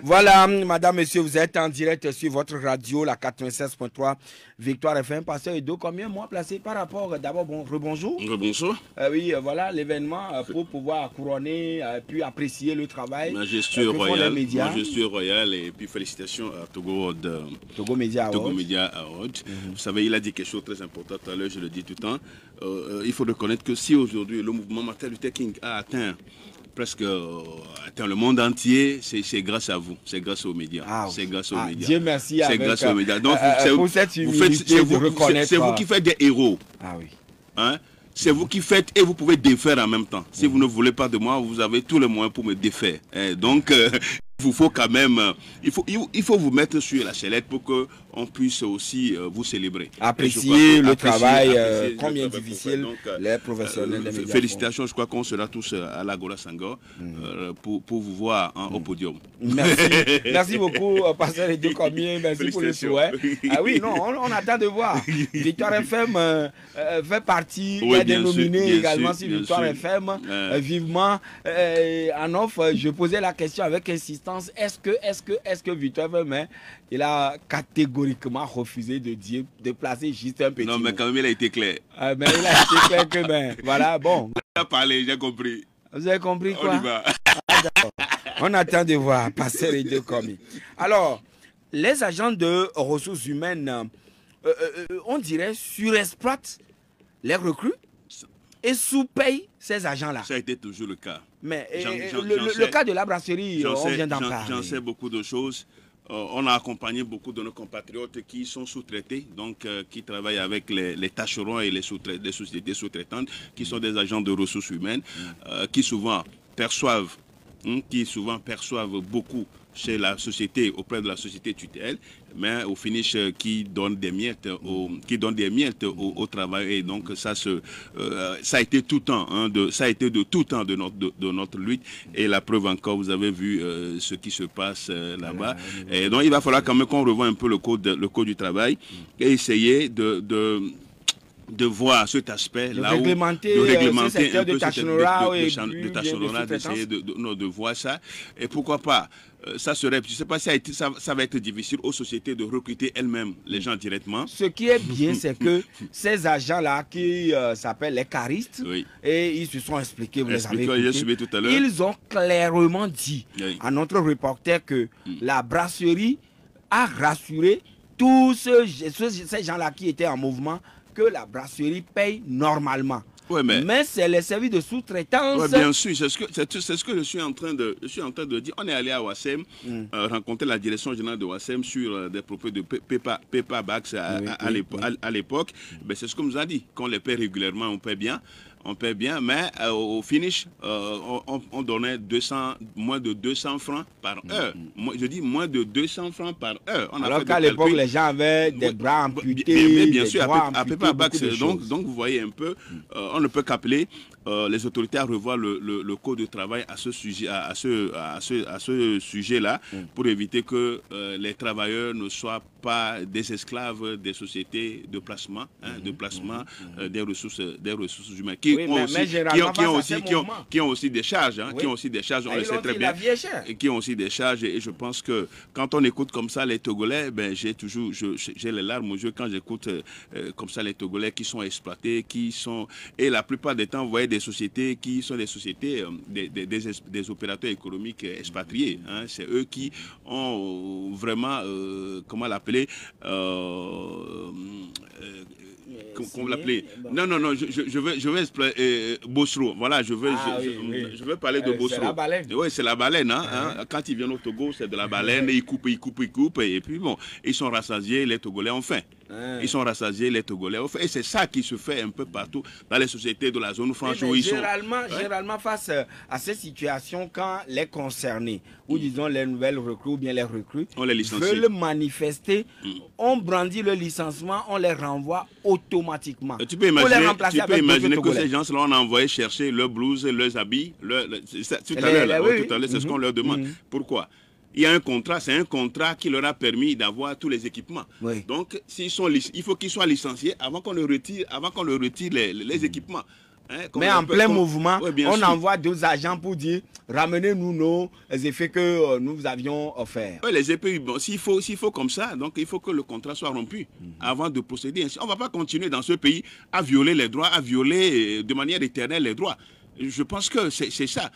Voilà, madame, monsieur, vous êtes en direct sur votre radio, la 96.3 Victoire FM. Pasteur Edo, combien mois placé par rapport, d'abord, rebonjour. Rebonjour. Oui, voilà l'événement pour pouvoir couronner, puis apprécier le travail. Majestueux royal, et puis félicitations à Togo Media Award. Vous savez, il a dit quelque chose de très important tout à l'heure, je le dis tout le temps. Il faut reconnaître que si aujourd'hui le mouvement Martin Luther King a atteint presque le monde entier, c'est grâce à vous, c'est grâce aux médias. C'est grâce aux médias. Dieu merci. C'est grâce aux médias. Donc, c'est vous qui faites des héros. Ah oui. Hein? C'est vous qui faites et vous pouvez défaire en même temps. Si vous ne voulez pas de moi, vous avez tous les moyens pour me défaire. Donc, il vous faut quand même, il faut vous mettre sur la sellette pour qu'on puisse aussi vous célébrer. Apprécier le travail, combien difficile les professionnels des médias. Félicitations, je crois qu'on sera tous à l'Agora Sangor pour vous voir au podium. Merci, merci beaucoup, Pasteur Edo Comier, merci pour le souhait. Ah oui, non, on attend de voir. Victoire FM fait partie, il est dénominé également sur Victoire FM. Vivement, en offre, je posais la question avec insistance. Est-ce que Victor FM, il a catégoriquement refusé de placer juste un petit Non, mais quand même, il a été clair. Mais il a été clair que, voilà, bon. On a parlé, j'ai compris. Vous avez compris quoi? On y va. On attend de voir, Pasteur Edo Comier. Alors, les agents de ressources humaines, on dirait, surexploitent les recrues et sous-payent ces agents-là. Ça a été toujours le cas. Mais le cas de la brasserie, on vient d'en parler. J'en sais beaucoup de choses. On a accompagné beaucoup de nos compatriotes qui sont sous-traités, donc qui travaillent avec les tâcherons et les sociétés sous-traitantes, qui sont des agents de ressources humaines, qui souvent perçoivent beaucoup chez la société, auprès de la société tutelle, mais au finish qui donne des miettes au travail. Et donc ça a été tout le temps, ça a été de tout le temps de notre lutte. Et la preuve encore, vous avez vu ce qui se passe là-bas. Et donc il va falloir quand même qu'on revoie un peu le code du travail et essayer de voir cet aspect là où de réglementer un peu de tâcheronat, d'essayer de voir ça. Et pourquoi pas, ça serait, je ne sais pas si ça va être difficile aux sociétés de recruter elles-mêmes les gens directement. Ce qui est bien, c'est que ces agents-là qui s'appellent les caristes, et ils se sont expliqués, vous les avez écoutés, tout à l'heure. Ils ont clairement dit à notre reporter que la brasserie a rassuré tous ces gens-là qui étaient en mouvement que la brasserie paye normalement. Ouais, mais c'est les services de sous-traitance. Oui, bien sûr, c'est ce que je suis en train de dire. On est allé à Ouassem, rencontrer la direction générale de Ouassem sur des propos de Pepa Bax à l'époque. C'est ce qu'on nous a dit. Qu'on les paie régulièrement, on paie bien. Mais au finish, on donnait moins de 200 francs par heure. Je dis moins de 200 francs par heure. Alors qu'à l'époque, les gens avaient des bras amputés, bien sûr, à Pepa Bax. Donc, vous voyez un peu, on ne peut qu'appeler les autorités à revoir le code de travail à ce sujet-là pour éviter que les travailleurs ne soient pas des esclaves des sociétés de placement, des ressources humaines. Qui ont aussi des charges, on le sait très bien, et qui ont aussi des charges. Et je pense que quand on écoute comme ça les Togolais, j'ai les larmes aux yeux quand j'écoute comme ça les Togolais qui sont exploités, et la plupart des temps, vous voyez des sociétés qui sont des sociétés, des opérateurs économiques expatriés. C'est eux qui ont vraiment, comment l'appeler, comment l'appeler? Non, je vais exploiter Bosro. Voilà, je vais parler de Bosro. C'est la baleine. Oui, c'est la baleine. Quand ils viennent au Togo, c'est de la baleine. Ils coupent. Et puis bon, ils sont rassasiés, les Togolais ont faim. Ils sont rassasiés, les Togolais ont faim. Et c'est ça qui se fait un peu partout dans les sociétés de la zone franche où ils sont. Généralement, face à ces situations, quand les concernés, ou disons les nouvelles recrues, ou bien les recrues, veulent manifester, on brandit le licenciement, on les renvoie automatiquement. Tu peux imaginer que ces gens-là, on a envoyé chercher leurs blouses, leurs habits. Tout à l'heure, c'est ce qu'on leur demande. Pourquoi? Il y a un contrat, c'est un contrat qui leur a permis d'avoir tous les équipements. Donc, il faut qu'ils soient licenciés avant qu'on leur retire les équipements. Hein, mais en plein mouvement, on envoie 2 agents pour dire ramenez-nous nos effets que nous avions offerts. Oui, les effets, bon, s'il faut comme ça, donc il faut que le contrat soit rompu avant de procéder ainsi. On ne va pas continuer dans ce pays à violer les droits, à violer de manière éternelle les droits. Je pense que c'est ça.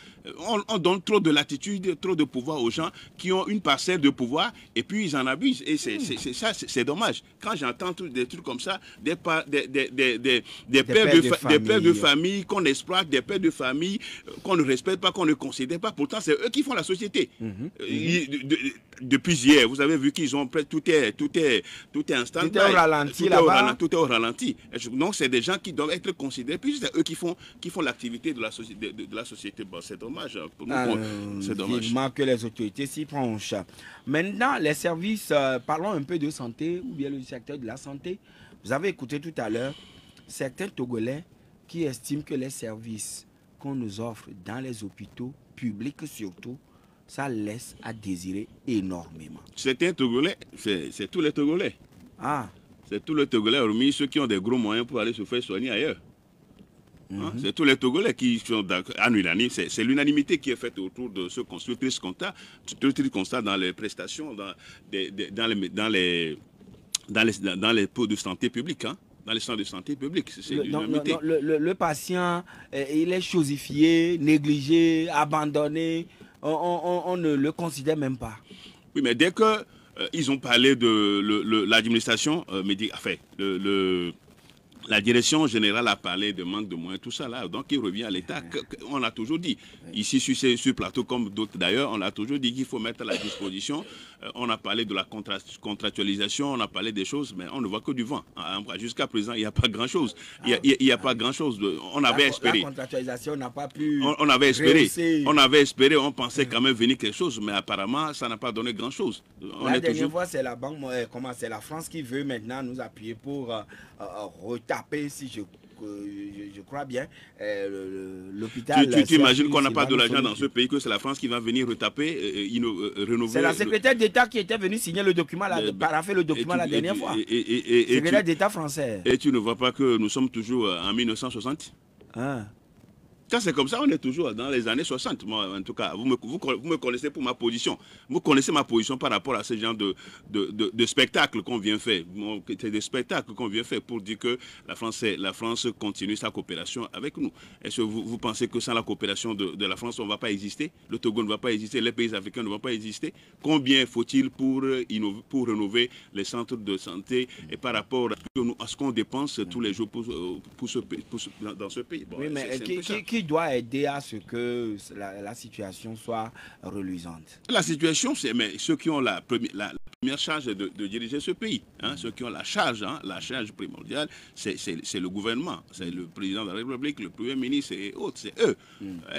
On donne trop de latitude, trop de pouvoir aux gens qui ont une parcelle de pouvoir et puis ils en abusent. Et c'est dommage. Quand j'entends des trucs comme ça, des pères de famille qu'on exploite, des pères de famille qu'on ne respecte pas, qu'on ne considère pas, pourtant c'est eux qui font la société. Depuis hier, vous avez vu qu'ils ont tout est en stand-by. Tout est au ralenti là-bas. Tout est au ralenti. Donc c'est des gens qui doivent être considérés. Puis c'est eux qui font l'activité de la société. Bon, c'est dommage. Pour nous, c'est dommage. Vivement que les autorités s'y penchent. Maintenant, les services, parlons un peu de santé ou bien le secteur de la santé. Vous avez écouté tout à l'heure certains Togolais qui estiment que les services qu'on nous offre dans les hôpitaux publics surtout, ça laisse à désirer énormément. Certains Togolais, c'est tous les Togolais. Ah. C'est tous les Togolais, hormis ceux qui ont des gros moyens pour aller se faire soigner ailleurs. C'est tous les Togolais qui sont en unanime. C'est l'unanimité qui est faite autour de ce triste constat dans les prestations, dans les pots de santé publique, hein, dans les centres de santé publique. C'est l'unanimité. Le patient, il est chosifié, négligé, abandonné. On ne le considère même pas. Oui, mais dès que ils ont parlé de l'administration médicale, la direction générale a parlé de manque de moyens, tout ça là, donc il revient à l'État. On a toujours dit, ici sur ce plateau comme d'autres d'ailleurs, on a toujours dit qu'il faut mettre à la disposition. On a parlé de la contractualisation, on a parlé des choses, mais on ne voit que du vent. Jusqu'à présent, il n'y a pas grand-chose. Il n'y a pas grand-chose. On avait espéré. La contractualisation n'a pas pu. On avait espéré. On avait espéré, on pensait quand même venir quelque chose, mais apparemment, ça n'a pas donné grand-chose. La dernière fois, c'est la banque, c'est la France qui veut maintenant nous appuyer pour retaper, si je crois bien, l'hôpital. Tu imagines qu'on n'a pas de l'argent dans ce pays, que c'est la France qui va venir retaper, rénover. C'est la secrétaire d'État qui était venue signer le document, paraffer le document la dernière fois. Secrétaire d'État français. Et tu ne vois pas que nous sommes toujours en 1960 ? Quand c'est comme ça, on est toujours dans les années 60. Moi, en tout cas, vous me connaissez pour ma position. Vous connaissez ma position par rapport à ce genre de spectacle qu'on vient faire. C'est des spectacles qu'on vient faire pour dire que la France continue sa coopération avec nous. Est-ce que vous pensez que sans la coopération de la France, on ne va pas exister? Le Togo ne va pas exister, les pays africains ne vont pas exister. Combien faut-il pour rénover les centres de santé et par rapport à ce qu'on dépense tous les jours dans ce pays? Bon, oui, mais qui doit aider à ce que la situation soit reluisante? La situation, c'est ceux qui ont la première charge de diriger ce pays. Hein, ceux qui ont la charge primordiale, c'est le gouvernement, c'est le président de la République, le premier ministre et autres, c'est eux.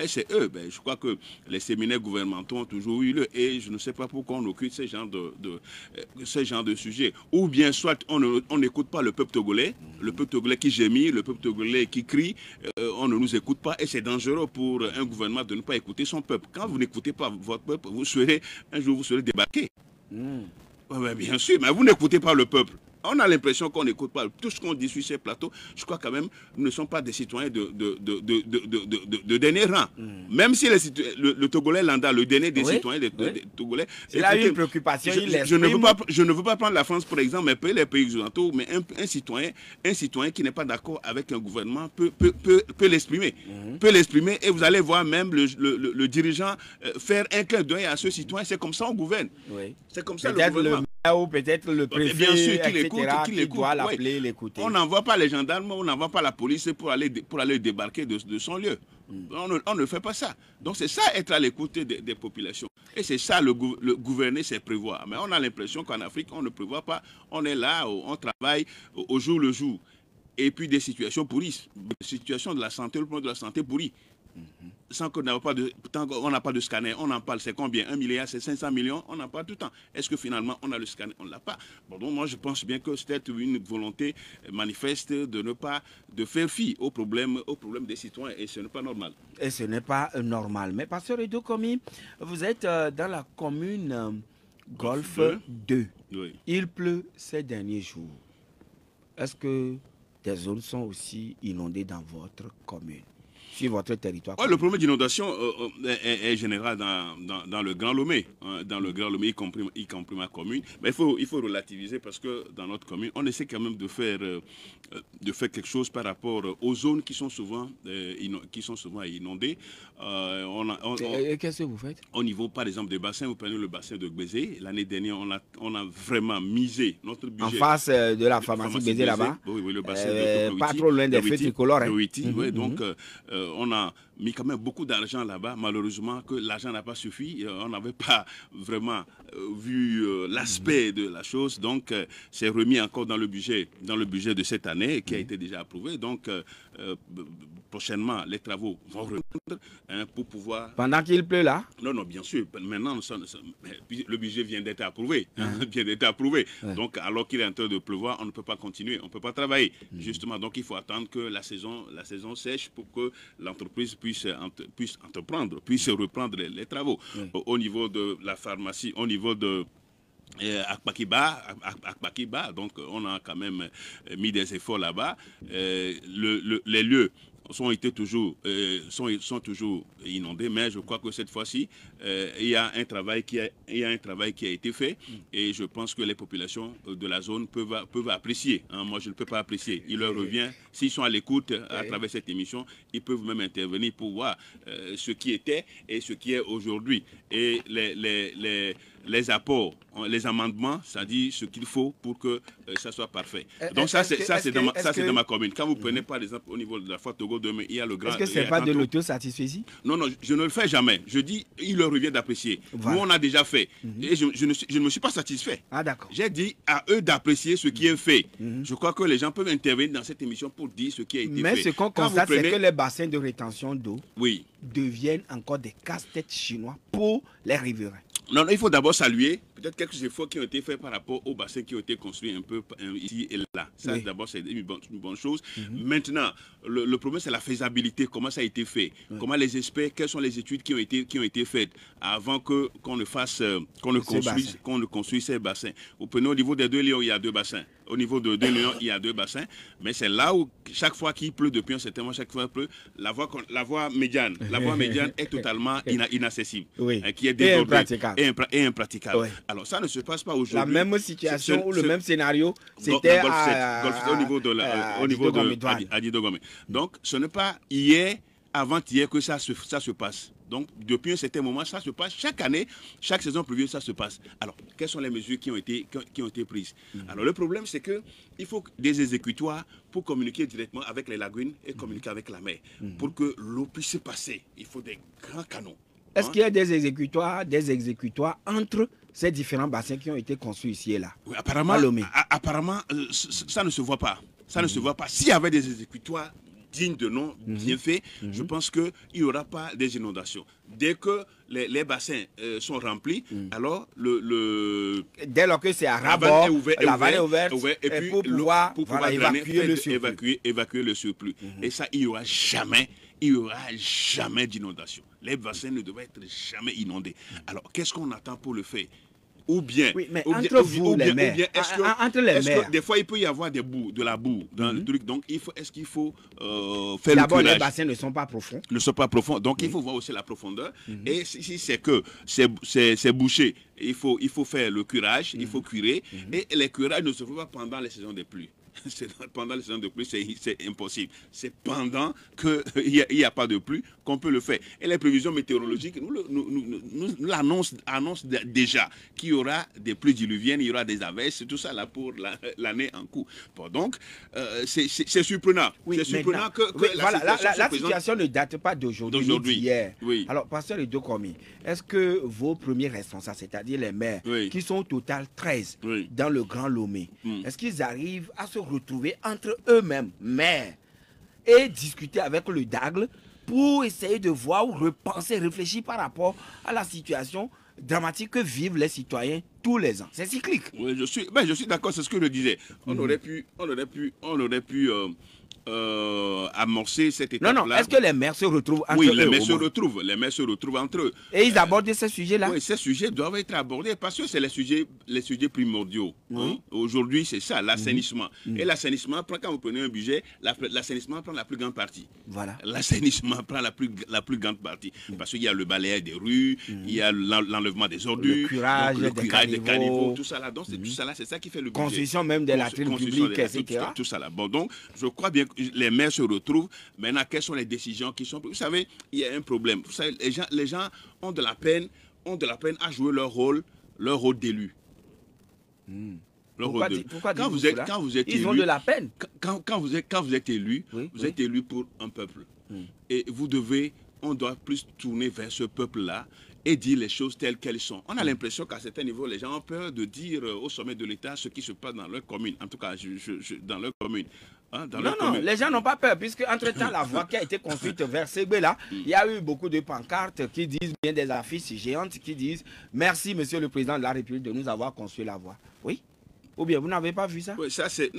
C'est eux. Je crois que les séminaires gouvernementaux ont toujours eu lieu et je ne sais pas pourquoi on occupe ce genre de sujet. Ou bien soit on n'écoute pas le peuple togolais qui gémit, le peuple togolais qui crie, on ne nous écoute pas et c'est dangereux pour un gouvernement de ne pas écouter son peuple. Quand vous n'écoutez pas votre peuple, un jour vous serez débarqué. Ouais, bien sûr, mais vous n'écoutez pas le peuple. On a l'impression qu'on n'écoute pas tout ce qu'on dit sur ces plateaux. Je crois quand même nous ne sommes pas des citoyens de dernier rang. Même si le Togolais lambda, le dernier des citoyens des Togolais. Il a une préoccupation. Je ne veux pas prendre la France pour exemple, mais les pays occidentaux, mais un citoyen qui n'est pas d'accord avec un gouvernement peut l'exprimer. Peut l'exprimer et vous allez voir même le dirigeant faire un clin d'œil à ce citoyen. C'est comme ça on gouverne. C'est comme ça le gouvernement. Ou peut-être le préfet, bien sûr, qui doit l'appeler, l'écouter. On n'envoie pas les gendarmes, on n'envoie pas la police pour aller débarquer de son lieu. On ne fait pas ça. Donc c'est ça être à l'écoute des populations. Et c'est ça le gouverner, c'est prévoir. Mais on a l'impression qu'en Afrique, on ne prévoit pas. On est là, on travaille au jour le jour. Et puis des situations pourries. Des situations de la santé, le problème de la santé pourrie. Sans qu'on n'a pas on n'a pas de scanner, on en parle, c'est combien? 1 milliard, c'est 500 millions, on n'a pas tout le temps. Est-ce que finalement on a le scanner? On ne l'a pas. Bon, donc moi je pense bien que c'est une volonté manifeste de faire fi au problème des citoyens et ce n'est pas normal. Et ce n'est pas normal. Mais Pasteur Edo Komi, vous êtes dans la commune Golfe 2. Oui. Il pleut ces derniers jours. Est-ce que des zones sont aussi inondées dans votre commune, sur votre territoire? Ouais, le problème d'inondation est général dans le Grand Lomé, hein, dans le Grand Lomé, y compris ma commune. Mais il faut relativiser parce que dans notre commune, on essaie quand même de faire quelque chose par rapport aux zones qui sont souvent inondées. Qu'est-ce que vous faites? Au niveau, par exemple, des bassins, vous prenez le bassin de Gbézé. L'année dernière, on a vraiment misé notre budget. En face de la pharmacie Gbézé là-bas? Oui, le bassin de pas trop loin des feux tricolores. Oui, donc on a mis quand même beaucoup d'argent là-bas. Malheureusement, que l'argent n'a pas suffi. On n'avait pas vraiment vu l'aspect de la chose. Donc, c'est remis encore dans le budget de cette année qui a été déjà approuvé. Donc, prochainement, les travaux vont reprendre pour pouvoir... Pendant qu'il pleut là? Non, bien sûr. Maintenant, le budget vient d'être approuvé. Vient d'être approuvé. Donc, alors qu'il est en train de pleuvoir, on ne peut pas continuer. On ne peut pas travailler. Justement, donc il faut attendre que la saison sèche pour que l'entreprise puisse reprendre les travaux. Au niveau de la pharmacie, au niveau de Akpakiba, donc on a quand même mis des efforts là-bas. Les lieux sont toujours inondés, mais je crois que cette fois-ci, il y a un travail qui a été fait et je pense que les populations de la zone peuvent apprécier. Hein. Moi, je ne peux pas apprécier. Il leur revient, s'ils sont à l'écoute à travers cette émission, ils peuvent même intervenir pour voir ce qui était et ce qui est aujourd'hui. Et les apports, les amendements, c'est-à-dire ce qu'il faut pour que ça soit parfait. Donc ça, c'est dans ma commune. Quand vous prenez par exemple au niveau de la fois Togo, il y a le grand... Est-ce que ce n'est pas de l'autosatisfaisie? Non, je ne le fais jamais. Je dis, il leur revient d'apprécier. Voilà. Nous, on a déjà fait. Et je ne me suis pas satisfait. Ah, d'accord. J'ai dit à eux d'apprécier ce qui est fait. Je crois que les gens peuvent intervenir dans cette émission pour dire ce qui a été fait. Mais ce qu'on constate, c'est que les bassins de rétention d'eau deviennent encore des casse-têtes chinois pour les riverains. Non, il faut d'abord saluer peut-être quelques efforts qui ont été faits par rapport aux bassins qui ont été construits un peu ici et là. Ça, d'abord, c'est une bonne chose. Maintenant, le problème, c'est la faisabilité. Comment ça a été fait? Comment les experts, quelles sont les études qui ont été faites avant qu'on ne construise ces bassins? Vous prenez au niveau des 2 Lions, il y a 2 bassins. Au niveau de 2 Lions, il y a 2 bassins. Mais c'est là où, chaque fois qu'il pleut, depuis un certain moment, chaque fois qu'il pleut, la voie médiane est totalement inaccessible. Qui est débordée et impraticable. Alors ça ne se passe pas aujourd'hui. La même situation ou le même scénario, c'était au niveau de Adidogomé. Donc ce n'est pas hier, avant-hier que ça se passe. Donc, depuis un certain moment, ça se passe. Chaque année, chaque saison pluvieuse, ça se passe. Alors, quelles sont les mesures qui ont été prises? Alors, le problème, c'est qu'il faut des exécutoires pour communiquer directement avec les lagunes et communiquer avec la mer. Pour que l'eau puisse passer, il faut des grands canaux. Est-ce qu'il y a des exécutoires entre ces différents bassins qui ont été construits ici et là? Oui, apparemment, ça ne se voit pas. Ça ne se voit pas. S'il y avait des exécutoires dignes de nom, bien faits, je pense qu'il n'y aura pas des inondations. Dès que les bassins sont remplis, alors dès lors que c'est à ras-bord, la vallée est ouverte, et puis pour pouvoir évacuer le surplus. Et ça, il n'y aura jamais d'inondation. Les bassins ne devraient être jamais inondés. Alors, qu'est-ce qu'on attend pour le faire? Ou bien, entre les maires, des fois il peut y avoir de la boue dans le truc, donc est-ce qu'il faut faire d'abord le curage? Les bassins ne sont pas profonds. Donc il faut voir aussi la profondeur. Et si c'est que c'est bouché, il faut faire le curage, il faut curer. Et les curages ne se font pas pendant les saisons des pluies. Pendant les saisons de pluie, c'est impossible. C'est pendant qu'il n'y a pas de pluie qu'on peut le faire. Et les prévisions météorologiques nous annoncent déjà qu'il y aura des pluies diluviennes, il y aura des averses, tout ça là pour l'année en cours. Bon, donc, c'est surprenant. C'est surprenant la situation ne date pas d'aujourd'hui, ni d'hier. Alors, pasteur Idokomi, est-ce que vos premiers responsables, c'est-à-dire les maires, qui sont au total 13 dans le Grand Lomé, est-ce qu'ils arrivent à se retrouver entre eux-mêmes, maires, et discuter avec le DAGL pour essayer de voir ou repenser, réfléchir par rapport à la situation dramatique que vivent les citoyens tous les ans? C'est cyclique. Oui, je suis d'accord, c'est ce que je disais. On aurait pu amorcer cette étape-là. Non, est-ce que les maires se retrouvent entre eux? Oui, les maires se retrouvent entre eux. Et ils abordent ces sujets-là? Oui, ces sujets doivent être abordés parce que c'est les sujets primordiaux. Hein? Aujourd'hui, c'est ça, l'assainissement. Et l'assainissement, quand vous prenez un budget, l'assainissement prend la plus grande partie. Voilà. L'assainissement prend la plus grande partie. Parce qu'il y a le balayage des rues, il y a l'enlèvement des ordures, le curage des caniveaux, tout ça là. Donc, tout ça là, c'est ça qui fait le budget. Construction même des latrines publiques, etc. Tout ça là. Bon, donc, je crois bien que les maires se retrouvent. Maintenant, quelles sont les décisions qui sont prises? Vous savez, il y a un problème. Vous savez, les gens ont de la peine à jouer leur rôle d'élu. Pourquoi quand vous êtes ils élu, ont de la peine. Quand vous êtes élu, vous êtes élu pour un peuple. Et on doit plus tourner vers ce peuple-là et dire les choses telles qu'elles sont. On a l'impression qu'à certains niveaux, les gens ont peur de dire au sommet de l'État ce qui se passe dans leur commune. En tout cas, dans leur commune. Hein, non, les gens n'ont pas peur, puisque entre-temps, la voie qui a été construite vers Ségbé-là, il y a eu beaucoup de pancartes qui disent, bien des affiches géantes qui disent « Merci, Monsieur le Président de la République, de nous avoir construit la voie ». Oui. Ou bien, vous n'avez pas vu ça? Oui, ça c'est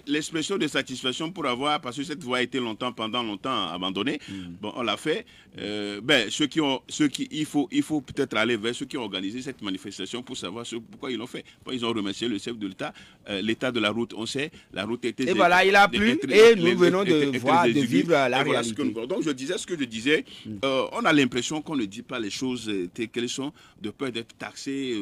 l'expression de satisfaction pour avoir, parce que cette voie a été pendant longtemps abandonnée. Bon, on l'a fait. Il faut peut-être aller vers ceux qui ont organisé cette manifestation pour savoir pourquoi ils l'ont fait. Ils ont remercié le chef de l'État, l'état de la route, on sait, la route était... Et voilà, il a plu et nous venons de vivre la réalité. Donc je disais ce que je disais, on a l'impression qu'on ne dit pas les choses telles qu'elles sont, de peur d'être taxé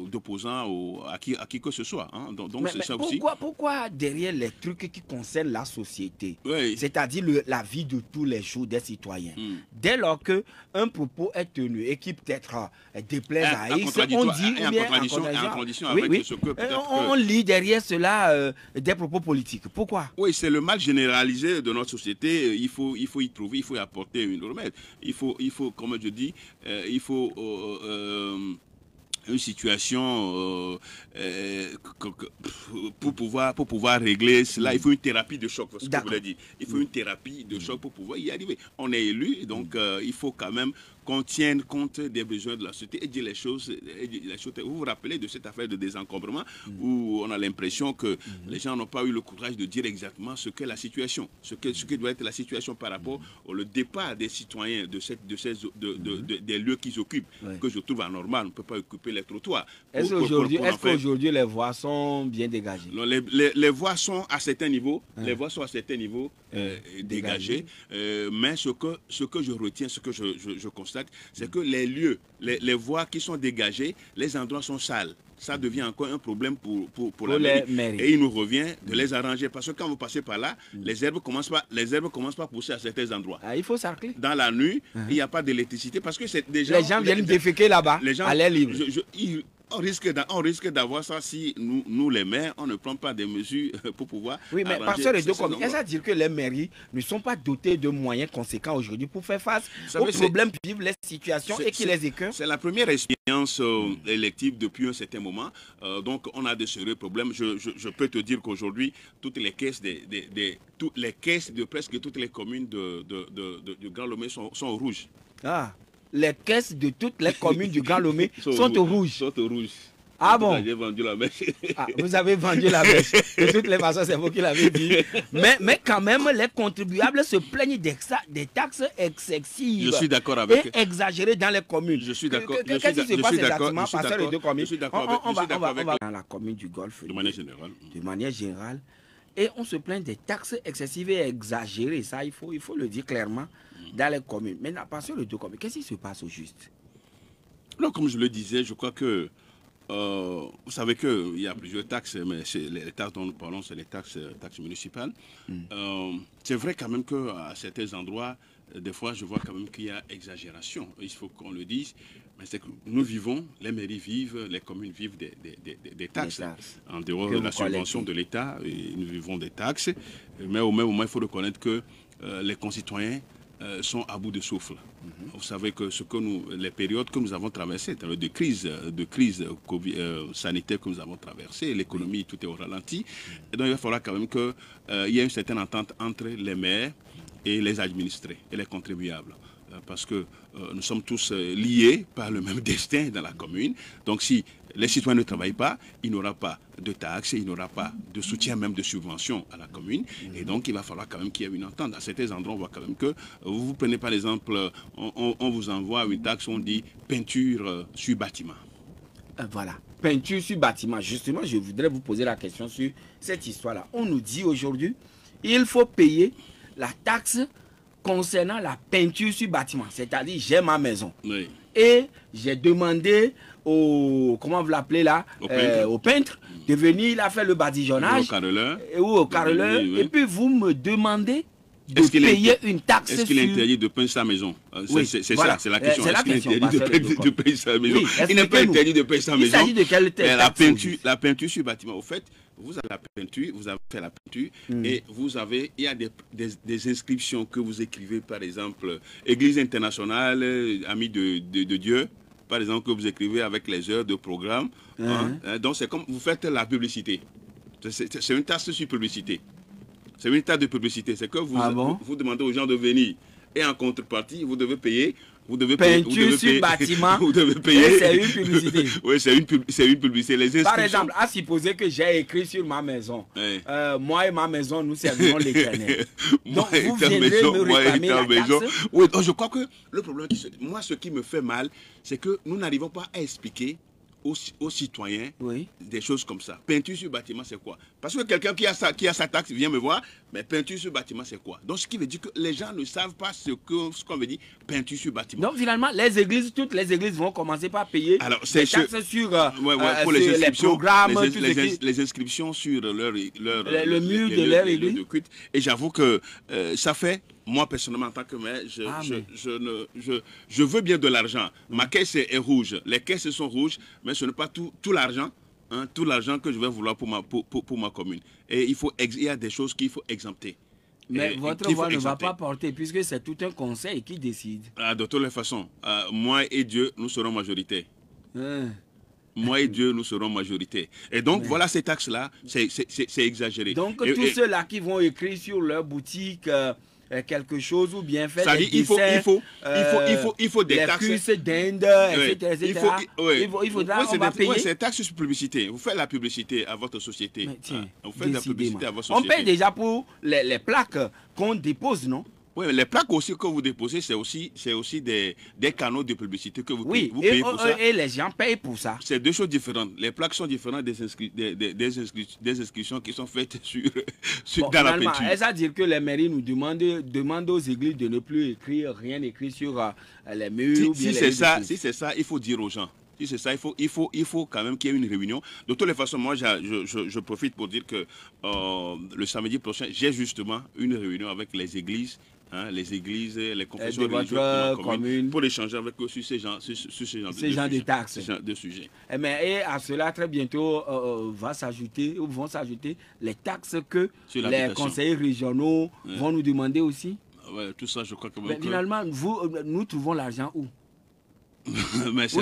d'opposants à qui que ce soit. Hein. Donc c'est ça aussi. Pourquoi derrière les trucs qui concernent la société, c'est-à-dire la vie de tous les jours des citoyens, dès lors qu'un propos est tenu et qui peut-être déplaise à X, on dit en contradiction avec ce que on lit derrière cela des propos politiques. Pourquoi? Oui, c'est le mal généralisé de notre société. Il faut y trouver, il faut y apporter une remède. Il faut, comme je dis, il faut une situation pour pouvoir régler cela, il faut une thérapie de choc, c'est ce que vous voulez dire. Il faut une thérapie de choc pour pouvoir y arriver. On est élu, donc il faut quand même qu'on tienne compte des besoins de la société et dire les choses. Vous vous rappelez de cette affaire de désencombrement où on a l'impression que les gens n'ont pas eu le courage de dire exactement ce qu'est la situation, ce que doit être la situation par rapport au départ des citoyens des lieux qu'ils occupent, que je trouve anormal. On ne peut pas occuper les trottoirs. Est-ce qu'aujourd'hui les voies sont bien dégagées? Non, les voies sont à certains niveaux, dégagées, mais ce que je retiens, ce que je constate, c'est que les lieux, les voies qui sont dégagées, les endroits sont sales. Ça devient encore un problème pour la mairie. Et il nous revient de les arranger. Parce que quand vous passez par là, les herbes commencent pas à pousser à certains endroits. Il faut sarcler. Dans la nuit, il n'y a pas d'électricité parce que c'est déjà... Les gens viennent déféquer là-bas, à l'air libre. On risque d'avoir ça si nous, les maires, on ne prend pas des mesures pour pouvoir... Oui, mais pasteur de communes, est-ce à dire que les mairies ne sont pas dotées de moyens conséquents aujourd'hui pour faire face aux problèmes qui vivent les situations et qui les écœurent? C'est la première expérience élective depuis un certain moment. Donc, on a de sérieux problèmes. Je peux te dire qu'aujourd'hui, toutes les caisses de presque toutes les communes du Grand Lomé sont au rouge. Ah, les caisses de toutes les communes du Grand Lomé sont au rouge. Ah bon? J'ai vendu la mèche. Vous avez vendu la mèche. De toutes les façons, c'est vous qui l'avez dit. Mais quand même, les contribuables se plaignent des taxes excessives. Je suis d'accord avec. Et exagérées dans les communes. Je suis d'accord. Qu'est-ce qui se passe exactement par les deux communes? Je suis d'accord. On va dans la commune du Golfe. De manière générale. De manière générale. Et on se plaint des taxes excessives et exagérées. Ça, il faut le dire clairement dans les communes. Mais pas sur les deux communes. Qu'est-ce qui se passe au juste? Non, comme je le disais, je crois que vous savez qu'il y a plusieurs taxes, mais les taxes dont nous parlons, c'est les taxes municipales. C'est vrai quand même qu'à certains endroits, des fois, je vois quand même qu'il y a exagération. Il faut qu'on le dise. Mais c'est que nous vivons, les mairies vivent, les communes vivent des taxes. En dehors de la subvention de l'État, nous vivons des taxes. Mais au même moment, il faut reconnaître que les concitoyens sont à bout de souffle. Vous savez que les périodes que nous avons traversées, de crise sanitaire que nous avons traversées, l'économie, tout est au ralenti. Et donc il va falloir quand même qu'il y ait une certaine entente entre les maires et les administrés et les contribuables. parce que nous sommes tous liés par le même destin dans la commune. Donc si les citoyens ne travaillent pas, il n'y aura pas de taxes, il n'y aura pas de soutien, même de subvention à la commune. Et donc il va falloir quand même qu'il y ait une entente. À certains endroits, on voit quand même que, vous prenez par exemple, on vous envoie une taxe, on dit peinture sur bâtiment. Voilà, peinture sur bâtiment. Justement, je voudrais vous poser la question sur cette histoire-là. On nous dit aujourd'hui, il faut payer la taxe concernant la peinture sur bâtiment. C'est-à-dire, j'ai ma maison. Oui. Et j'ai demandé au, comment vous l'appelez là, au peintre, de venir, il a fait le badigeonnage. Au carreleur. Ou au carreleur. Oui, oui. Et puis vous me demandez de payer une taxe. Est-ce qu'il est interdit de peindre sa maison? Oui, c'est voilà. ça, c'est la question. Est-ce qu'il est interdit de peindre sa maison? Oui, il n'est pas interdit de peindre sa maison. Il s'agit de quelle taxe? La peinture sur bâtiment, au fait, vous avez la peinture, vous avez fait la peinture, et vous avez, il y a des inscriptions que vous écrivez, par exemple, Église internationale, Amis de Dieu, par exemple, que vous écrivez avec les heures de programme. Donc c'est comme vous faites la publicité. C'est une taxe sur publicité. C'est une taxe de publicité. C'est que vous demandez aux gens de venir. Et en contrepartie, vous devez payer. Vous devez payer. Peinture sur bâtiment. Vous devez payer. C'est une publicité. Oui, c'est une publicité. Par exemple, à supposer que j'ai écrit sur ma maison. Moi et ma maison, nous servirons l'Éternel. Donc, vous viendrez me réclamer la taxe. Oui, donc je crois que le problème, moi, ce qui me fait mal, c'est que nous n'arrivons pas à expliquer aux citoyens des choses comme ça. Peinture sur bâtiment, c'est quoi? Parce que quelqu'un qui a sa taxe vient me voir, mais peinture sur bâtiment, c'est quoi? Donc, ce qui veut dire que les gens ne savent pas ce qu'on veut dire peinture sur bâtiment. Donc, finalement, toutes les églises vont commencer par payer les taxes sur, pour les programmes, les inscriptions sur le mur de leur église. De culte. Et j'avoue que ça fait... Moi, personnellement, en tant que maire, je veux bien de l'argent. Ma caisse est rouge. Les caisses sont rouges, mais ce n'est pas tout l'argent. Tout l'argent que je vais vouloir pour ma commune. Et il y a des choses qu'il faut exempter. Mais votre voix ne va pas porter, puisque c'est tout un conseil qui décide. De toutes les façons, moi et Dieu, nous serons majoritaires. Moi et Dieu, nous serons majoritaires. Et donc, voilà ces taxes-là, c'est exagéré. Donc, tous ceux-là qui vont écrire sur leur boutique... quelque chose ou bien faire des dessins, il faut des taxes d'Inde, etc. Il faudra payer. C'est taxes sur publicité. Vous faites la publicité à votre société. Vous faites la publicité à votre société. On paye déjà pour les plaques qu'on dépose, non? Oui, les plaques aussi que vous déposez, c'est aussi des canaux de publicité que vous payez pour ça. Et les gens payent pour ça. C'est deux choses différentes. Les plaques sont différentes des inscriptions qui sont faites dans la peinture. Est-ce à dire que les mairies nous demandent aux églises de ne plus écrire, rien écrit sur les murs? Si c'est ça, il faut dire aux gens. Si c'est ça, il faut quand même qu'il y ait une réunion. De toutes les façons, moi, je profite pour dire que le samedi prochain, j'ai justement une réunion avec les églises, les confessions religieuses de ma commune, pour échanger avec eux sur ces genres de taxes, de sujets. Et à cela, très bientôt, vont s'ajouter les taxes que les conseillers régionaux vont nous demander aussi. Ouais, tout ça, je crois que... Mais finalement, nous trouvons l'argent où? Mais c'est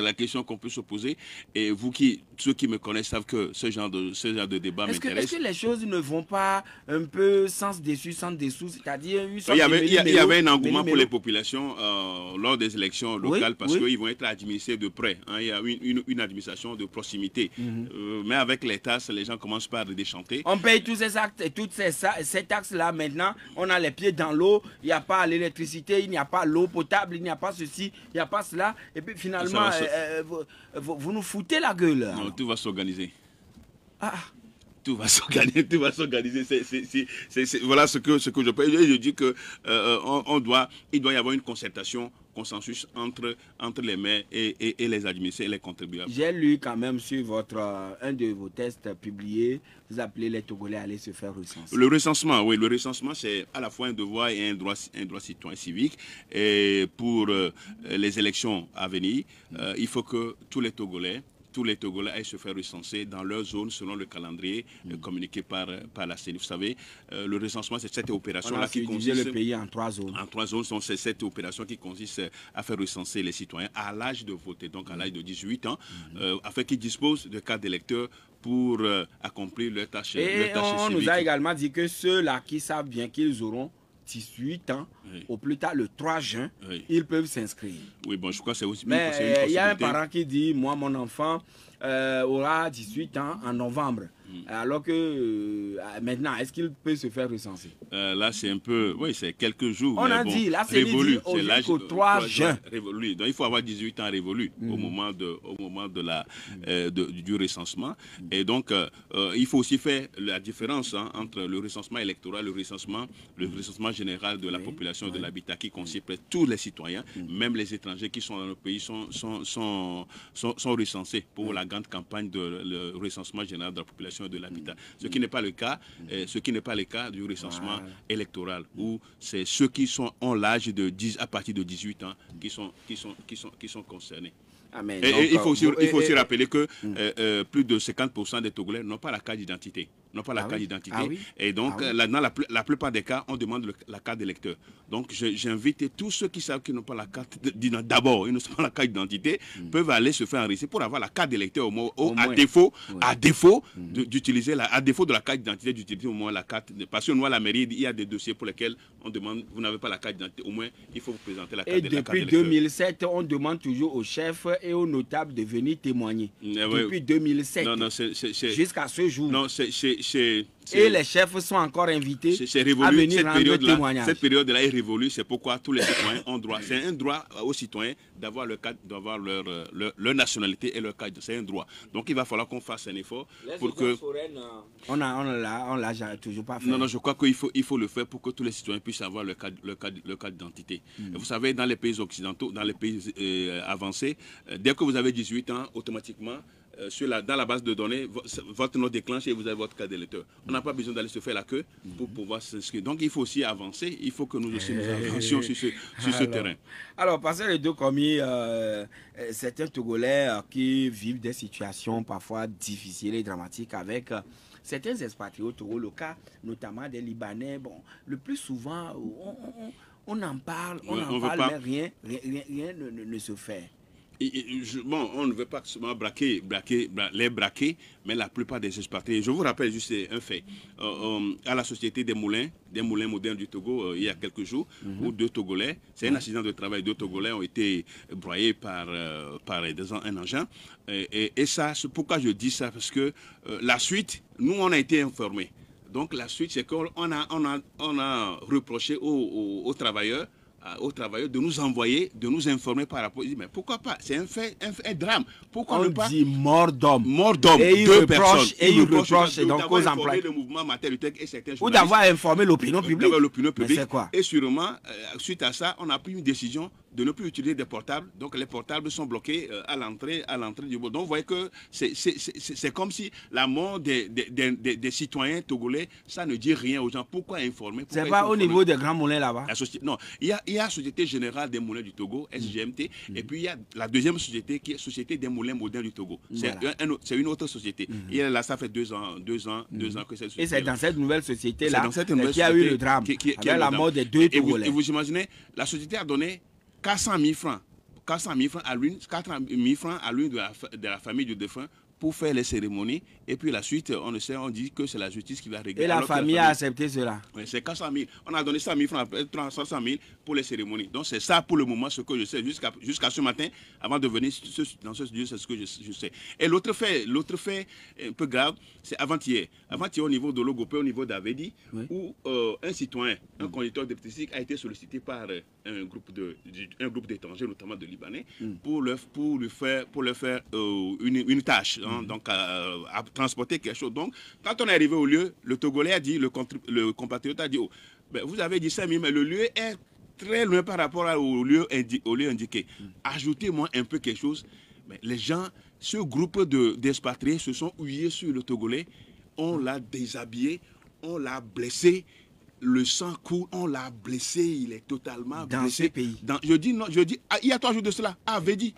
la question qu'on peut se poser. Et ceux qui me connaissent savent que ce genre de débat m'intéresse. Est-ce que les choses ne vont pas un peu sens dessus, c'est-à-dire il y avait un engouement pour les populations lors des élections locales parce qu'ils vont être administrés de près. Il y a une administration de proximité. Mais avec les taxes, les gens commencent par déchanter. On paye tous ces actes et toutes ces taxes-là maintenant. On a les pieds dans l'eau. Il n'y a pas l'électricité, il n'y a pas l'eau potable, il n'y a pas ceci, il n'y a pas cela, et puis finalement vous nous foutez la gueule. Non, tout va s'organiser. Tout va s'organiser. Voilà ce que je peux. Je dis que il doit y avoir une consensus entre les maires et les administrés et les contribuables. J'ai lu quand même sur un de vos tests publiés, vous appelez les Togolais à aller se faire recenser. Le recensement, c'est à la fois un devoir et un droit citoyen civique. Et pour les élections à venir, il faut que tous les Togolais aillent se faire recenser dans leur zone selon le calendrier communiqué par la CENI. Vous savez, le recensement, c'est cette opération-là qui consiste... le pays en 3 zones. En 3 zones, c'est cette opération qui consiste à faire recenser les citoyens à l'âge de voter, donc à l'âge de 18 ans, afin qu'ils disposent de cartes d'électeurs pour accomplir leur tâche. Et on nous a également dit que ceux-là qui savent bien qu'ils auront 18 ans, au plus tard le 3 juin, ils peuvent s'inscrire. Oui, bon, je crois que c'est aussi mais il y a un parent qui dit, moi, mon enfant aura 18 ans en novembre. Alors que maintenant, est-ce qu'il peut se faire recenser? Là, c'est un peu, oui, c'est quelques jours. On a dit, là, c'est révolu au 3 juin. Révolu. Donc, il faut avoir 18 ans révolu au moment du recensement. Et donc, il faut aussi faire la différence entre le recensement électoral, le recensement général de la population de l'habitat qui concerne tous les citoyens, même les étrangers qui sont dans le pays sont recensés pour la grande campagne de recensement général de la population de l'habitat. Ce qui n'est pas le cas, du recensement électoral, où c'est ceux qui ont l'âge de 10 à partir de 18 ans qui sont concernés. Et il faut aussi rappeler que plus de 50% des Togolais n'ont pas la carte d'identité. Et donc, dans la plupart des cas, on demande la carte d'électeur. Donc, j'invite tous ceux qui savent qu'ils n'ont pas la carte d'identité, d'abord, ils n'ont pas la carte d'identité, peuvent aller se faire enregistrer pour avoir la carte d'électeur à défaut d'utiliser à défaut de la carte d'identité, d'utiliser au moins la carte. Parce que nous, à la mairie, il y a des dossiers pour lesquels on demande, vous n'avez pas la carte d'identité, au moins, il faut vous présenter la carte d'électeur. Et depuis 2007, on demande toujours aux chefs et aux notables de venir témoigner. Depuis 2007, jusqu'à ce jour. Non, et les chefs sont encore invités à venir rendre témoignage. Cette période-là est révolue, c'est pourquoi tous les citoyens ont droit. C'est un droit aux citoyens d'avoir leur nationalité et leur cadre. C'est un droit. Donc il va falloir qu'on fasse un effort pour que... On l'a toujours pas fait. Non, je crois qu'il faut le faire pour que tous les citoyens puissent avoir leur cadre d'identité. Vous savez, dans les pays occidentaux, dans les pays avancés, dès que vous avez 18 ans, automatiquement, dans la base de données, votre nom déclenche et vous avez votre carte d'électeur. On n'a pas besoin d'aller se faire la queue pour pouvoir s'inscrire. Donc il faut aussi avancer, il faut que nous aussi nous avancions sur ce terrain. Alors, passer les deux commis, certains Togolais qui vivent des situations parfois difficiles et dramatiques avec certains expatriés au Togo, le cas notamment des Libanais, bon, le plus souvent, on en parle, mais rien ne se fait. On ne veut pas seulement les braquer, mais la plupart des expatriés. Je vous rappelle juste un fait. À la Société des moulins modernes du Togo, il y a quelques jours, où 2 Togolais, c'est un accident de travail, 2 Togolais ont été broyés par un engin. Et ça, pourquoi je dis ça? Parce que la suite, nous, on a été informés. Donc la suite, c'est qu'on a reproché aux travailleurs de nous envoyer, de nous informer par rapport. Mais pourquoi pas? C'est un drame. Pourquoi on ne pas dit mort d'homme. Et 2 personnes. Et il reproche donc aux employés. Le mouvement Materutech et certains ou d'avoir informé l'opinion publique. C'est quoi? Et sûrement, suite à ça, on a pris une décision de ne plus utiliser des portables. Donc les portables sont bloqués à l'entrée du bout. Donc vous voyez que c'est comme si la mort des citoyens togolais, ça ne dit rien aux gens. Pourquoi informer? C'est pas au niveau des grands moulins là-bas? Non, il y a la Société Générale des Moulins du Togo, SGMT, et puis il y a la deuxième société qui est Société des Moulins Modernes du Togo. C'est une autre société. Et là, ça fait 2 ans que cette société. Et c'est dans cette nouvelle société-là qu'il y a eu le drame, avec la mort des 2 Togolais. Et vous imaginez, la société a donné 400 000 francs à l'une de la famille du défunt pour faire les cérémonies. Et puis la suite, on dit que c'est la justice qui va régler. Et la famille a accepté cela? Oui, c'est 400 000. On a donné 100 000 francs, 300 000 pour les cérémonies. Donc c'est ça pour le moment ce que je sais. Jusqu'à ce matin, avant de venir dans ce studio, c'est ce que je sais. Et l'autre fait un peu grave, c'est avant-hier. Avant-hier, au niveau de Logopé, au niveau d'Avedi, où un citoyen, un conducteur de petit cycle a été sollicité par un groupe d'étrangers, notamment de Libanais, pour leur faire une tâche. Donc à transporter quelque chose. Donc quand on est arrivé au lieu, le Togolais a dit, le compatriote a dit, vous avez dit 5 000, mais le lieu est très loin par rapport au lieu indiqué. Ajoutez-moi un peu quelque chose. Mais les gens, ce groupe d'expatriés se sont huillés sur le Togolais, on l'a déshabillé, on l'a blessé, le sang coule, on l'a blessé, il est totalement blessé. Dans ce pays. Je dis, il y a 3 jours de cela, avait dit.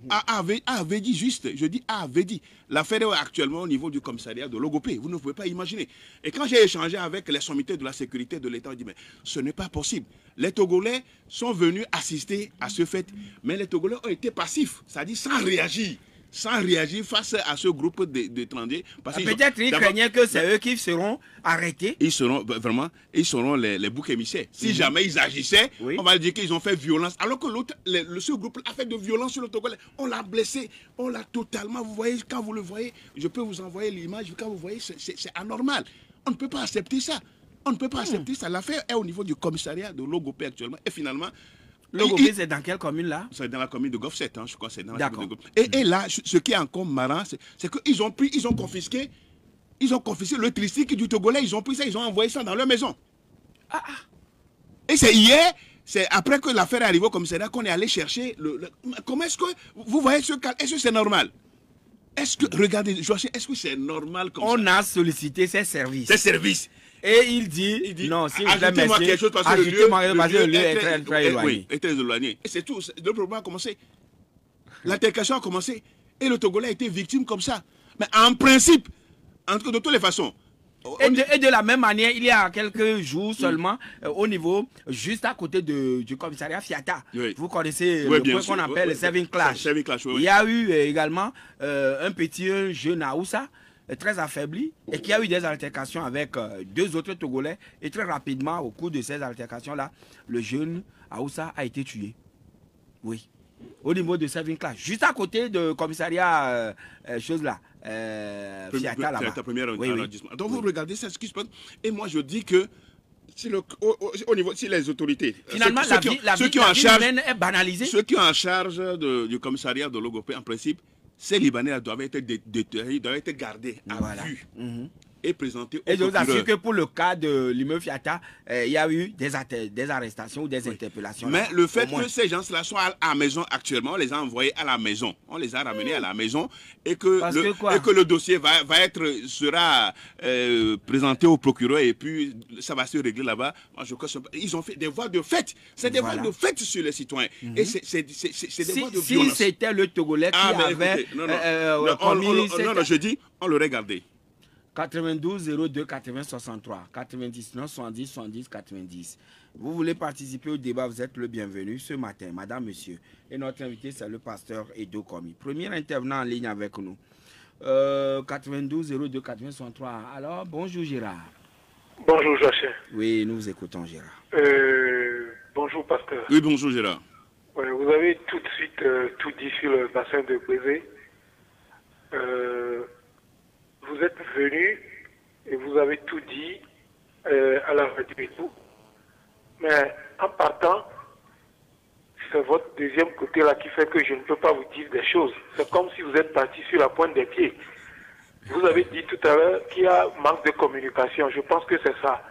Avait dit juste, je dis avait dit. L'affaire est actuellement au niveau du commissariat de Logopé, vous ne pouvez pas imaginer. Et quand j'ai échangé avec les sommités de la sécurité de l'État, on dit mais ce n'est pas possible. Les Togolais sont venus assister à ce fait, mais les Togolais ont été passifs, c'est-à-dire sans réagir. sans réagir face à ce groupe d'étrangers. Peut-être qu'ils craignaient que c'est eux qui seront arrêtés. Ils seront vraiment, ils seront les boucs émissaires. Si jamais ils agissaient, on va dire qu'ils ont fait violence. Alors que l'autre, ce groupe a fait de violence sur le Togolais. On l'a blessé, on l'a totalement. Vous voyez, quand vous le voyez, je peux vous envoyer l'image. Quand vous voyez, c'est anormal. On ne peut pas accepter ça. On ne peut pas accepter ça. L'affaire est au niveau du commissariat de Logopé actuellement. Et finalement, Logopé, c'est dans quelle commune là? C'est dans la commune de Gofset, je crois. C'est dans la commune de Gofset. Et là, ce qui est encore marrant, c'est qu'ils ont pris, ils ont confisqué le tricykle du Togolais. Ils ont pris ça, ils ont envoyé ça dans leur maison. Et c'est hier, c'est après que l'affaire est arrivée au commissariat qu'on est allé chercher. Comment est-ce que vous voyez ce cas? Est-ce que c'est normal? Est-ce que, regardez, est-ce que c'est normal comme ça? On a sollicité ses services. Ses services. Et il dit non, si vous ajoutez-moi quelque chose parce que le lieu est très éloigné. Oui, est très éloigné. Et c'est tout. Le problème a commencé. L'altercation a commencé. Et le Togolais a été victime comme ça. Mais en principe, de toutes les façons. Et de la même manière, il y a quelques jours seulement, au niveau, juste à côté du commissariat Fiata, vous connaissez le point qu'on appelle le Saving Clash. Il y a eu également un petit jeune Aoussa, très affaibli, et qui a eu des altercations avec deux autres Togolais. Et très rapidement, au cours de ces altercations-là, le jeune Aoussa a été tué. Oui. Au niveau de Saving Clash, juste à côté du commissariat, chose-là. Fiata là-bas. Donc vous regardez ça, ce qui se passe. Et moi je dis que au niveau, si les autorités, finalement, la vie humaine est banalisée. Ceux qui ont en charge du commissariat de Logopé, en principe, ces Libanais doivent être gardés à vue. Et présentés au procureur. Et je vous assure que pour le cas de l'immeuble Fiata, il y a eu des arrestations ou des interpellations. Mais le fait que ces gens-là soient à la maison actuellement, on les a envoyés à la maison. On les a ramenés à la maison et que le dossier sera présenté au procureur et puis ça va se régler là-bas. Ils ont fait des voies de fait. C'est des voies de fait sur les citoyens. Et c'est des voies de violence. Si c'était le Togolais qui avait je dis, on l'aurait gardé. 92 02 80 63 99 70 70 90. Vous voulez participer au débat, vous êtes le bienvenu ce matin, madame, monsieur. Et notre invité, c'est le pasteur Edo Komi. Premier intervenant en ligne avec nous. 92 02 80 63. Alors, bonjour Gérard. Bonjour Joachim. Oui, nous vous écoutons Gérard. Bonjour pasteur. Oui, bonjour Gérard. Ouais, vous avez tout de suite tout dit sur le bassin de Bézé. Vous êtes venu et vous avez tout dit à la radio et tout. Mais en partant, c'est votre deuxième côté là qui fait que je ne peux pas vous dire des choses. C'est comme si vous êtes parti sur la pointe des pieds. Vous avez dit tout à l'heure qu'il y a manque de communication. Je pense que c'est ça.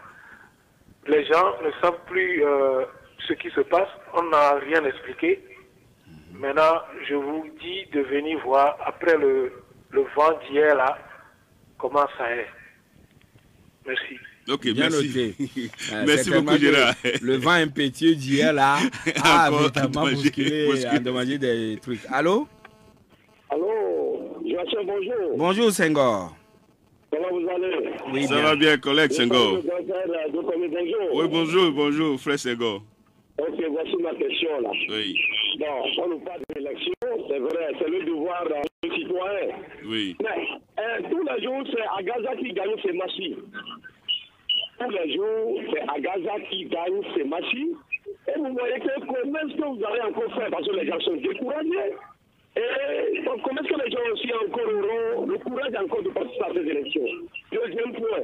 Les gens ne savent plus ce qui se passe. On n'a rien expliqué. Maintenant, je vous dis de venir voir après le vent d'hier là. Comment ça est? Merci. Ok, bien merci. Noté. Merci beaucoup, Gérard. Le vent impétueux d'hier là a véritablement endommagé des trucs. Allô? Allô, Joachim, bonjour. Bonjour, Senghor. Comment vous allez? Oui, ça va bien, collègue Senghor. Bonjour. Oui, bonjour, frère Senghor. Ok, voici ma question là. Oui. Bon, on nous parle d'élection, c'est vrai, c'est le devoir des citoyens. Oui. Mais tous les jours, c'est à Gaza qui gagne ces matchs. Tous les jours, c'est à Gaza qui gagne ces matchs. Et vous voyez que comment est-ce que vous allez encore faire? Parce que les gens sont découragés. Et donc, comment est-ce que les gens aussi encore auront le courage encore de participer à ces élections? Deuxième point.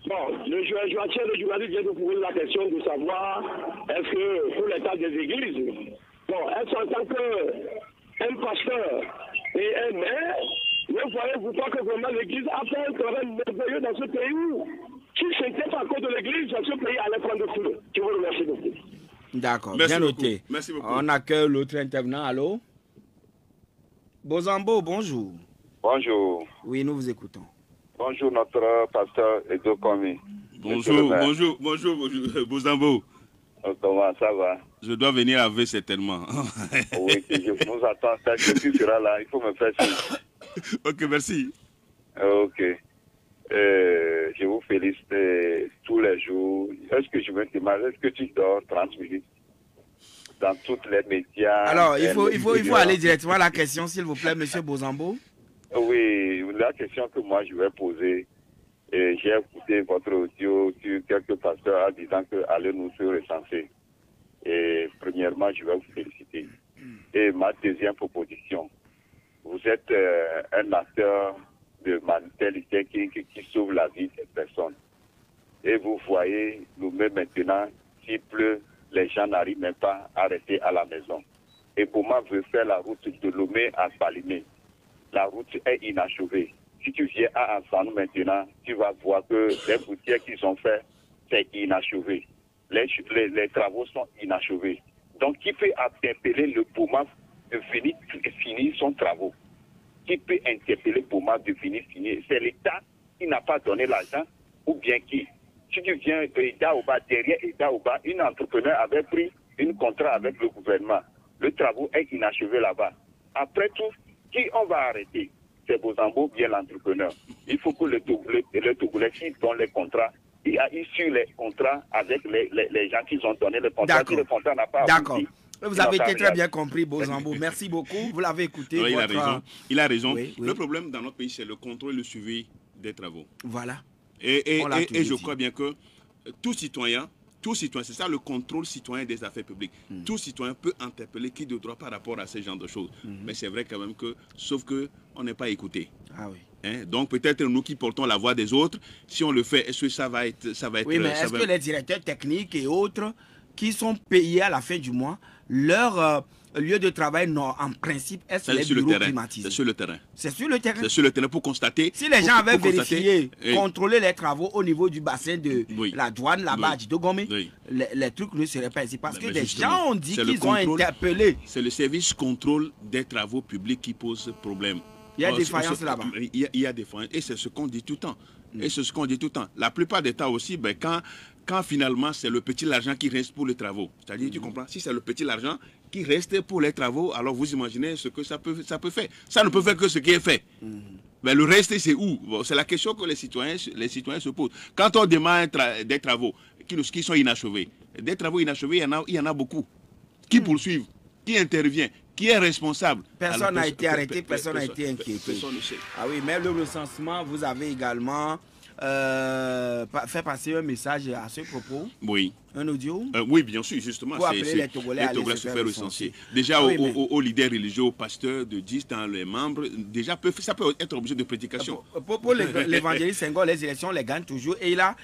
Bon, le journaliste vient de poser la question de savoir est-ce que pour l'état des églises, bon, est-ce en tant qu'un pasteur et un maire, ne voyez-vous pas que vraiment l'église a fait un travail merveilleux dans ce pays où, si ce n'était pas à cause de l'église, ce pays allait prendre feu. Je vous remercie beaucoup. D'accord, bien noté. Merci beaucoup. On accueille l'autre intervenant. Allô? Bozambo, bonjour. Bonjour. Oui, nous vous écoutons. Bonjour, notre pasteur Edo Komi. Bonjour, Bozambo. Comment ça va? Je dois venir avec certainement. Oui, je vous attends. Je serai là. Il faut me faire signe. Ok, merci. Ok. Je vous félicite tous les jours. Est-ce que je me demande, est-ce que tu dors 30 minutes? dans toutes les médias. Alors, il faut aller directement à la question, s'il vous plaît, M. Bozambo. Oui, la question que moi je vais poser, j'ai écouté votre audio sur quelques pasteurs en disant que allez nous se recenser. Et premièrement, je vais vous féliciter. Et ma deuxième proposition, vous êtes un acteur de humanité qui sauve la vie des personnes. Et vous voyez, nous-mêmes maintenant, s'il pleut, les gens n'arrivent même pas à rester à la maison. Et Boma veut faire la route de Lomé à Salimé. La route est inachevée. Si tu viens à Ansanou maintenant, tu vas voir que les routiers qu'ils ont fait, c'est inachevé. Les travaux sont inachevés. Donc, qui peut interpeller le Boma de finir son travaux? Qui peut interpeller Boma de finir? C'est l'État qui n'a pas donné l'argent ou bien qui? Si tu viens d'Edaouba, derrière Edaouba, un entrepreneur avait pris un contrat avec le gouvernement. Le travaux est inachevé là-bas. Après tout, qui on va arrêter? C'est Bozambo, bien l'entrepreneur. Il faut que le Togolais qui donne les contrats, il a issu les contrats avec les gens qui ont donné le contrat. Si le contrat n'a pas abouti, vous avez été très bien compris, Bozambo. Merci beaucoup. Vous l'avez écouté. Oui, il a raison. Oui. Le problème dans notre pays, c'est le contrôle et le suivi des travaux. Voilà. Et je crois bien que tout citoyen, c'est ça le contrôle citoyen des affaires publiques. Tout citoyen peut interpeller qui de droit par rapport à ce genre de choses. Mais c'est vrai quand même que, sauf qu'on n'est pas écouté. Ah oui. Donc peut-être nous qui portons la voix des autres, si on le fait, est-ce que ça va être... Oui, mais est-ce que les directeurs techniques et autres qui sont payés à la fin du mois, leur lieu de travail, non, en principe, est les bureaux climatisés? C'est sur le terrain. C'est sur le terrain. C'est sur le terrain pour constater. Si les gens avaient vérifié, contrôlé les travaux au niveau du bassin de la douane, là-bas, à Didogome, les trucs ne seraient pas ici. Parce que les gens ont dit qu'ils ont interpellé. C'est le service contrôle des travaux publics qui pose problème. Il y a des défaillances là-bas. Il y a des défaillances. Et c'est ce qu'on dit tout le temps. Et c'est ce qu'on dit tout le temps. La plupart des temps aussi, quand finalement c'est le petit argent qui reste pour les travaux. C'est-à-dire, tu comprends, si c'est le petit argent qui reste pour les travaux, alors vous imaginez ce que ça peut faire. Ça ne peut faire que ce qui est fait. Mais le reste, c'est où? C'est la question que les citoyens se posent. Quand on demande des travaux qui sont inachevés, des travaux inachevés, il y en a beaucoup. Qui poursuivent? Qui intervient? Qui est responsable? Personne n'a été arrêté, personne n'a été inquiété. Personne ne sait. Ah oui, mais le recensement, vous avez également fait passer un message à ce propos. Oui. Un audio? Oui, bien sûr, justement. Pour appeler les Togolais à se faire recenser. Déjà, aux leaders religieux, aux pasteurs de 10 dans les membres, déjà, ça peut être objet de prédication. Pour l'évangéliste Senghor, les élections les gagnent toujours. Et il a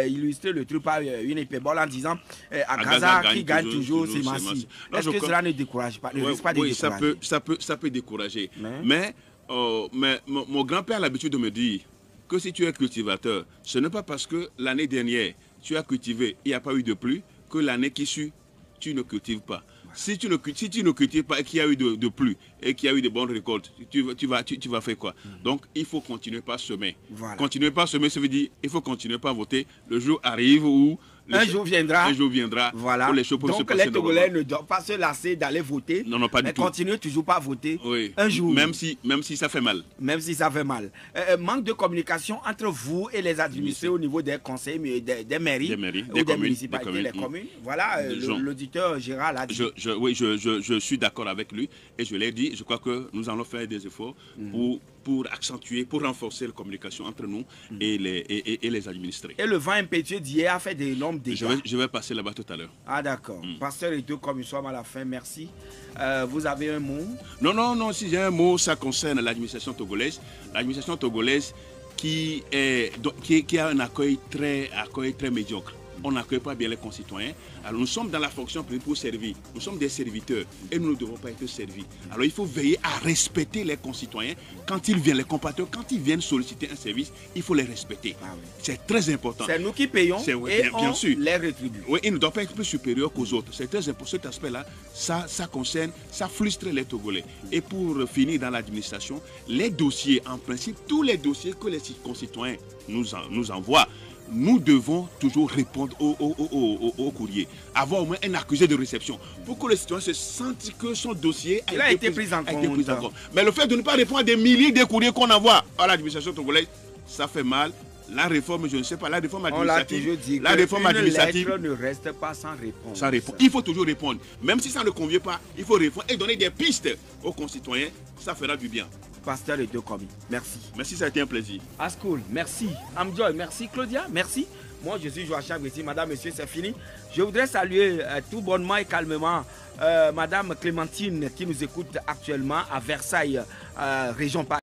illustré le truc par une épébole en disant à Gaza qui gagne toujours, c'est massif. Est-ce que cela ne décourage pas? Oui, ça peut décourager. Mais mon grand-père a l'habitude de me dire que si tu es cultivateur, ce n'est pas parce que l'année dernière, tu as cultivé, il n'y a pas eu de pluie, que l'année qui suit, tu ne cultives pas. Si tu ne cultives pas et qu'il y a eu de pluie et qu'il y a eu de bonnes récoltes, tu vas faire quoi? Donc, il faut continuer par semer. Voilà. Continuer par semer, ça veut dire il faut continuer par voter. Le jour arrive où... Un jour viendra. Voilà. Les choses donc les Togolais ne doivent pas se lasser d'aller voter. Non, pas du tout. Mais continuer toujours pas à voter. Oui. Un jour. Même si ça fait mal. Même si ça fait mal. Manque de communication entre vous et les administrés au niveau des conseils, des mairies, ou des municipalités, les communes. Voilà, l'auditeur Gérald a dit. Oui, je suis d'accord avec lui et je l'ai dit. Je crois que nous allons faire des efforts pour accentuer, pour renforcer la communication entre nous et les administrés. Et le vent impétueux d'hier a fait des énormes dégâts. Je vais passer là-bas tout à l'heure. Ah d'accord. Pasteur et tout, comme nous sommes à la fin, merci. Vous avez un mot? Non, si j'ai un mot, ça concerne l'administration togolaise. L'administration togolaise qui a un accueil très médiocre. On n'accueille pas bien les concitoyens. Alors nous sommes dans la fonction publique pour servir. Nous sommes des serviteurs et nous ne devons pas être servis. Alors il faut veiller à respecter les concitoyens. Quand ils viennent, les compatriotes, quand ils viennent solliciter un service, il faut les respecter. Ah oui. C'est très important. C'est nous qui payons et bien sûr. Les rétribue. Oui, ils ne doivent pas être plus supérieurs qu'aux autres. C'est très important. Cet aspect-là, ça frustre les Togolais. Et pour finir dans l'administration, les dossiers, en principe, tous les dossiers que les concitoyens nous envoient, nous devons toujours répondre au courrier. Avoir au moins un accusé de réception pour que le citoyen se sente que son dossier a été pris en compte. Mais le fait de ne pas répondre à des milliers de courriers qu'on envoie à l'administration togolaise, ça fait mal La réforme, je ne sais pas, la réforme administrative. On l'a toujours dit. La réforme administrative lettre ne reste pas sans réponse. Sans réponse. Il faut toujours répondre. Même si ça ne convient pas, il faut répondre et donner des pistes aux concitoyens. Ça fera du bien. Pasteur Edo Komi, merci. Merci, ça a été un plaisir. Ascool, merci. Amjoy, merci. Claudia, merci. Moi, je suis Joachim ici. Madame, monsieur, c'est fini. Je voudrais saluer tout bonnement et calmement Madame Clémentine qui nous écoute actuellement à Versailles, région Paris.